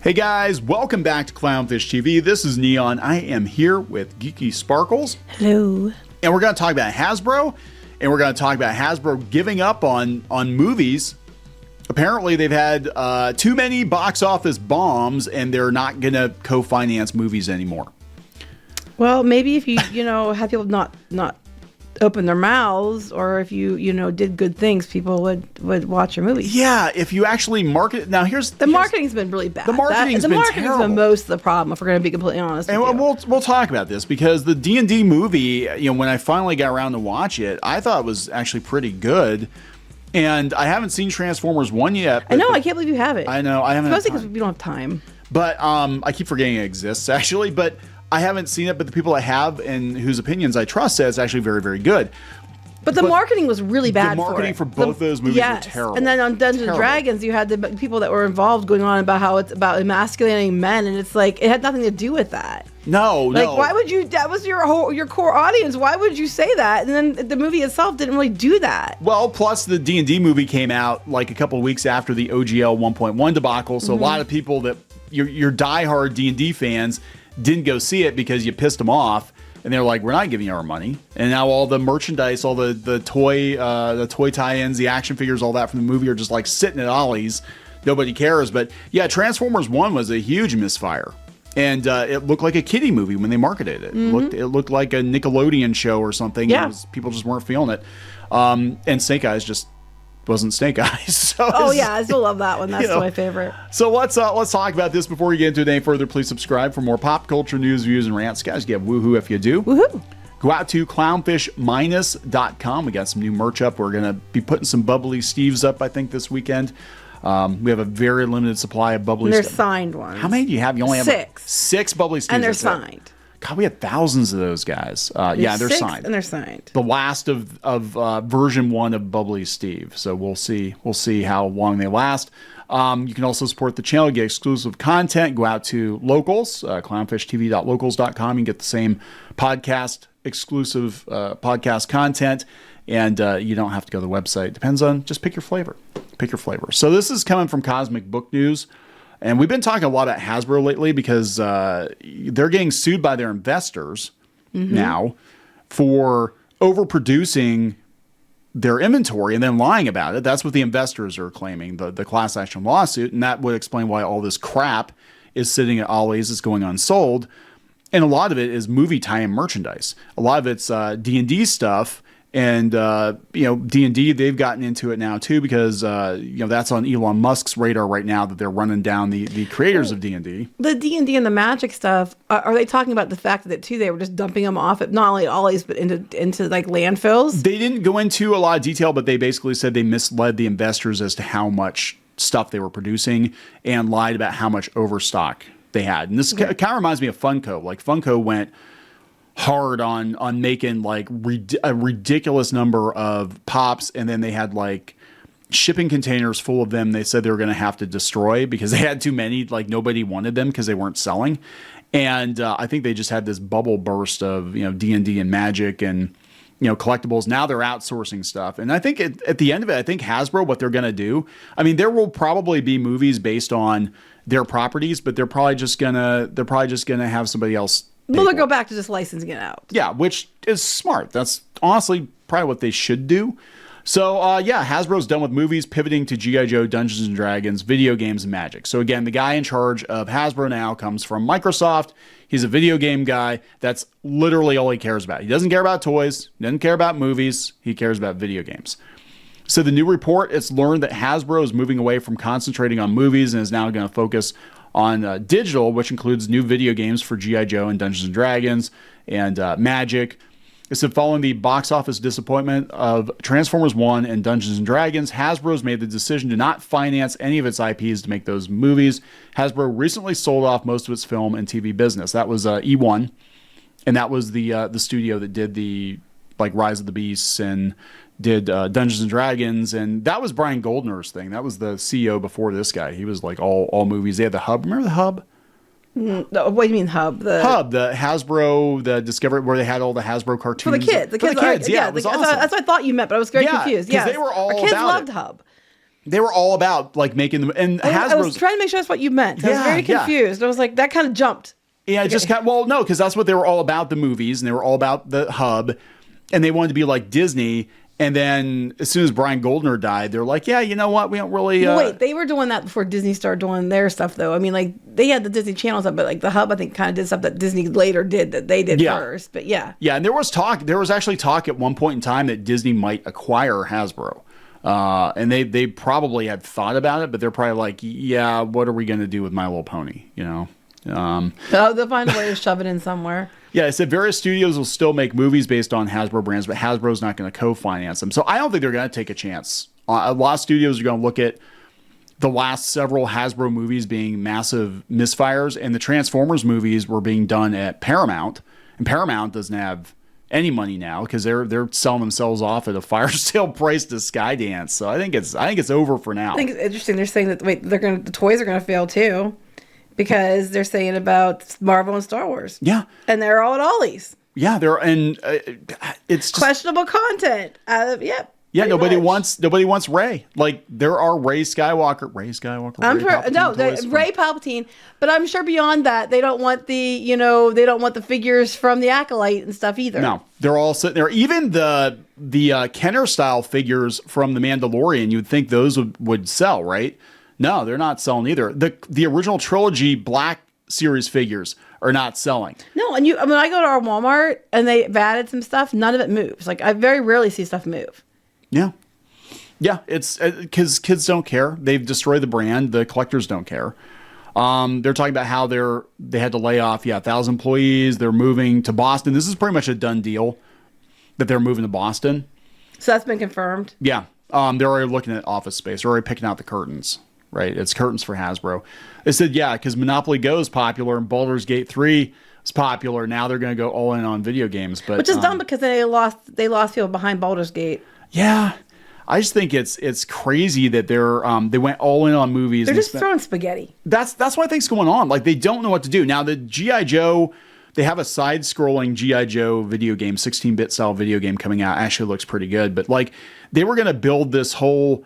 Hey guys, welcome back to Clownfish TV. This is Neon. I am here with Geeky Sparkles. Hello. And we're going to talk about Hasbro, and we're going to talk about Hasbro giving up on movies. Apparently, they've had too many box office bombs, and they're not going to co-finance movies anymore. Well, maybe if you have people not open their mouths, or if you did good things, people would watch your movies. Yeah, if you actually market. Now, the marketing's been really bad. The marketing's been most of the problem, if we're going to be completely honest. And we'll talk about this because the DnD movie, when I finally got around to watch it, I thought it was actually pretty good. And I haven't seen Transformers 1 yet. I know, I can't believe you haven't. I know, I haven't. Mostly because we don't have time. But I keep forgetting it exists, actually. But I haven't seen it, but the people I have and whose opinions I trust say it's actually very, very good. But the marketing was really bad for it. The marketing for both those movies were terrible. And then on Dungeons and Dragons, you had the people that were involved going on about how it's about emasculating men, and it's like, it had nothing to do with that. No. Why would you, that was your core audience, why would you say that? And then the movie itself didn't really do that. Well, plus the D&D movie came out like a couple of weeks after the OGL 1.1 debacle, so a lot of people that, your diehard D&D fans, didn't go see it because you pissed them off, and they're like, we're not giving you our money. And now all the merchandise, all the toy tie-ins, the action figures, all that from the movie are just like sitting at Ollie's. Nobody cares. But yeah, Transformers 1 was a huge misfire. And it looked like a kiddie movie when they marketed it. It looked like a Nickelodeon show or something. Yeah. People just weren't feeling it. And Snake Eyes just wasn't Snake Eyes. So I still love that one. That's my favorite. So let's talk about this before we get into it any further. Please subscribe for more pop culture news, views, and rants. Guys, get woohoo if you do. Woohoo! Go out to clownfish-.com. We got some new merch up. We're going to be putting some Bubbly Steves up, I think, this weekend. We have a very limited supply of Bubbly Steves. They're signed ones. How many do you have? You only have six Bubbly Steves. And they're signed. God, we had thousands of those guys. Yeah, they're signed. And they're signed. The last of version 1 of Bubbly Steve. So we'll see how long they last. You can also support the channel, get exclusive content. Go out to Locals, clownfishtv.locals.com. You can get the same podcast, exclusive podcast content. And you don't have to go to the website. Depends on, just pick your flavor. Pick your flavor. So this is coming from Cosmic Book News. And we've been talking a lot about Hasbro lately because they're getting sued by their investors now for overproducing their inventory and then lying about it. That's what the investors are claiming, the class action lawsuit. And that would explain why all this crap is sitting at Ollie's, is going unsold. And a lot of it is movie tie-in merchandise. A lot of it's D&D stuff. And, D&D, they've gotten into it now, too, because, that's on Elon Musk's radar right now that they're running down the creators of D&D. The D&D and the magic stuff, are they talking about the fact that, too, they were just dumping them off at not only Ollie's, but into like, landfills? They didn't go into a lot of detail, but they basically said they misled the investors as to how much stuff they were producing and lied about how much overstock they had. And this kind of reminds me of Funko. Like, Funko went hard on making like a ridiculous number of pops, and then they had like shipping containers full of them they said they were going to have to destroy because they had too many, like nobody wanted them because they weren't selling. And I think they just had this bubble burst of D&D and magic and collectibles. Now they're outsourcing stuff, and I think at the end of it, I think Hasbro, what they're going to do, I mean, there will probably be movies based on their properties, but they're probably just gonna have somebody else. Well, they'll go back to just licensing it out. Yeah, which is smart. That's honestly probably what they should do. So, Hasbro's done with movies, pivoting to G.I. Joe, Dungeons & Dragons, video games, and magic. So, again, the guy in charge of Hasbro now comes from Microsoft. He's a video game guy. That's literally all he cares about. He doesn't care about toys. He doesn't care about movies. He cares about video games. So, the new report, it's learned that Hasbro is moving away from concentrating on movies and is now going to focus on digital, which includes new video games for G.I. Joe and Dungeons & Dragons and Magic. It said following the box office disappointment of Transformers 1 and Dungeons & Dragons, Hasbro's made the decision to not finance any of its IPs to make those movies. Hasbro recently sold off most of its film and TV business. That was E1, and that was the studio that did the like Rise of the Beasts and did Dungeons & Dragons, and that was Brian Goldner's thing. That was the CEO before this guy. He was like all movies. They had the Hub. Remember the Hub? No, what do you mean Hub? The Hasbro, the Discovery, where they had all the Hasbro cartoons. For the kids, yeah. It was awesome. That's what I thought you meant, but I was very confused. Yeah, they were all our kids about loved it. Hub. They were all about like making them, and I was Hasbro's. trying to make sure that's what you meant. I was very confused. I was like, that kind of jumped. Yeah, it just got, well, no, because that's what they were all about, the movies, and they were all about the hub, and they wanted to be like Disney. And then as soon as Brian Goldner died, they're like, yeah, you know what? We don't really. Wait, they were doing that before Disney started doing their stuff, though. I mean, like, they had the Disney Channel stuff, but like the hub, I think, kind of did stuff that Disney later did that they did first. But yeah. Yeah, and there was actually talk at one point in time that Disney might acquire Hasbro. And they probably had thought about it, but they're probably like, yeah, what are we going to do with My Little Pony? You know? They'll find a way to shove it in somewhere. Yeah, it said various studios will still make movies based on Hasbro brands, but Hasbro's not going to co-finance them. So I don't think they're going to take a chance. A lot of studios are going to look at the last several Hasbro movies being massive misfires, and the Transformers movies were being done at Paramount, and Paramount doesn't have any money now because they're selling themselves off at a fire sale price to Skydance. So I think it's over for now. I think it's interesting. They're saying that the toys are going to fail too. Because they're saying about Marvel and Star Wars. Yeah. And they're all at Ollie's. Yeah, it's just questionable content. Yeah, nobody wants Rey. Like there are Rey Skywalker. Ray Palpatine. But I'm sure beyond that, they don't want the figures from the Acolyte and stuff either. No, they're all sitting there. Even the Kenner style figures from the Mandalorian, you'd think those would sell, right? No, they're not selling either. The original trilogy Black Series figures are not selling. No, and when I go to our Walmart and they've added some stuff, none of it moves. Like I very rarely see stuff move. Yeah. Yeah, it's because kids don't care. They've destroyed the brand. The collectors don't care. They're talking about how they had to lay off 1,000 employees. They're moving to Boston. This is pretty much a done deal that they're moving to Boston. So that's been confirmed? Yeah. They're already looking at office space. They're already picking out the curtains. Right, it's curtains for Hasbro. They said, yeah, because Monopoly Go is popular and Baldur's Gate 3 is popular. Now they're going to go all in on video games, but which is dumb because they lost people behind Baldur's Gate. Yeah, I just think it's crazy that they went all in on movies. They're just throwing spaghetti. That's what I think's going on. Like they don't know what to do now. The G.I. Joe, they have a side-scrolling G.I. Joe video game, 16-bit style video game coming out. Actually looks pretty good, but like they were going to build this whole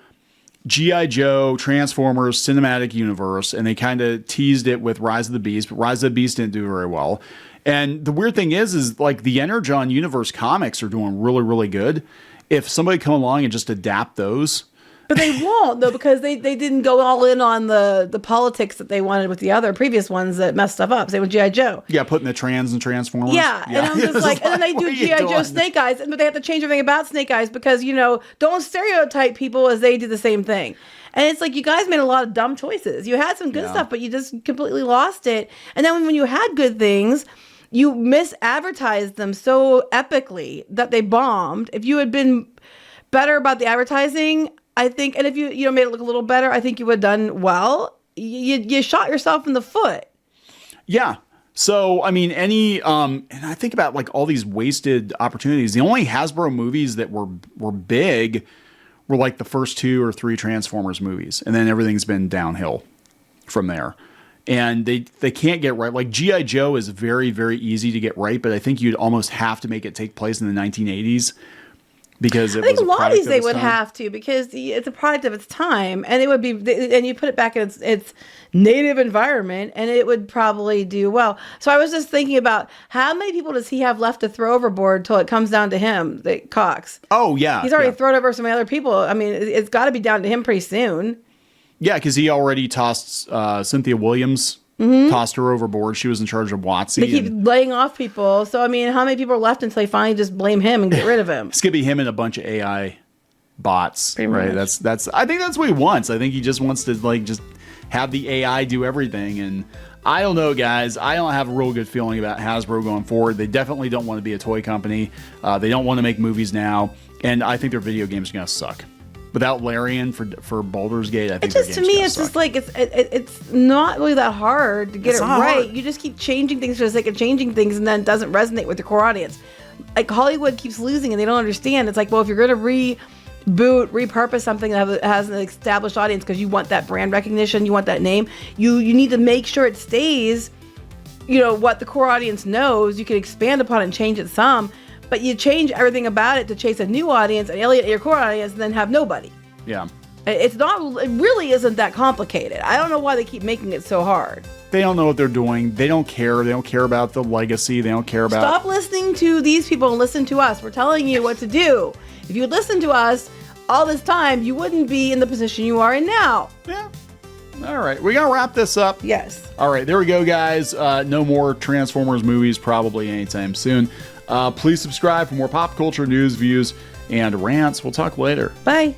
G.I. Joe, Transformers, cinematic universe, and they kind of teased it with Rise of the Beast, but Rise of the Beast didn't do very well. And the weird thing is like the Energon Universe comics are doing really, really good. If somebody come along and just adapt those. But they won't, though, because they didn't go all in on the politics that they wanted with the other previous ones that messed stuff up. Same with G.I. Joe. Yeah, putting the trans and Transformers. Yeah. And I'm just like, and then they do G.I. Joe Snake Eyes, but they have to change everything about Snake Eyes because, don't stereotype people as they do the same thing. And it's like, you guys made a lot of dumb choices. You had some good stuff, but you just completely lost it. And then when you had good things, you misadvertised them so epically that they bombed. If you had been better about the advertising, I think, and if you made it look a little better, I think you would have done well. You shot yourself in the foot. Yeah. So, I mean, and I think about like all these wasted opportunities. The only Hasbro movies that were big were like the first 2 or 3 Transformers movies. And then everything's been downhill from there. And they can't get right. Like G.I. Joe is very, very easy to get right, but I think you'd almost have to make it take place in the 1980s. Because I think a lot of these they would have to, because it's a product of its time, and it would be, and you put it back in its native environment, and it would probably do well. So I was just thinking about how many people does he have left to throw overboard till it comes down to him, Cox? Oh yeah, he's already thrown over some other people. I mean, it's got to be down to him pretty soon. Yeah, because he already tossed Cynthia Williams. Mm-hmm. Tossed her overboard. She was in charge of WotC. They keep laying off people. So, I mean, how many people are left until they finally just blame him and get rid of him? It's going to be him and a bunch of AI bots, pretty right? Much. That's. I think that's what he wants. I think he just wants to, like, just have the AI do everything. And I don't know, guys. I don't have a real good feeling about Hasbro going forward. They definitely don't want to be a toy company. They don't want to make movies now. And I think their video games are going to suck. Without Larian for Baldur's Gate, I think to me, it's just like it's not really that hard to get it right. Hard. You just keep changing things for the sake of changing things, and then it doesn't resonate with the core audience. Like Hollywood keeps losing, and they don't understand. It's like, well, if you're going to repurpose something that has an established audience because you want that brand recognition, you want that name, you need to make sure it stays. What the core audience knows. You can expand upon it and change it some. But you change everything about it to chase a new audience and alienate your core audience and then have nobody. Yeah. It's not. It really isn't that complicated. I don't know why they keep making it so hard. They don't know what they're doing. They don't care. They don't care about the legacy. They don't care about... Stop listening to these people and listen to us. We're telling you what to do. If you would listen to us all this time, you wouldn't be in the position you are in now. Yeah. All right. We got to wrap this up. Yes. All right. There we go, guys. No more Transformers movies probably anytime soon. Please subscribe for more pop culture news, views, and rants. We'll talk later. Bye.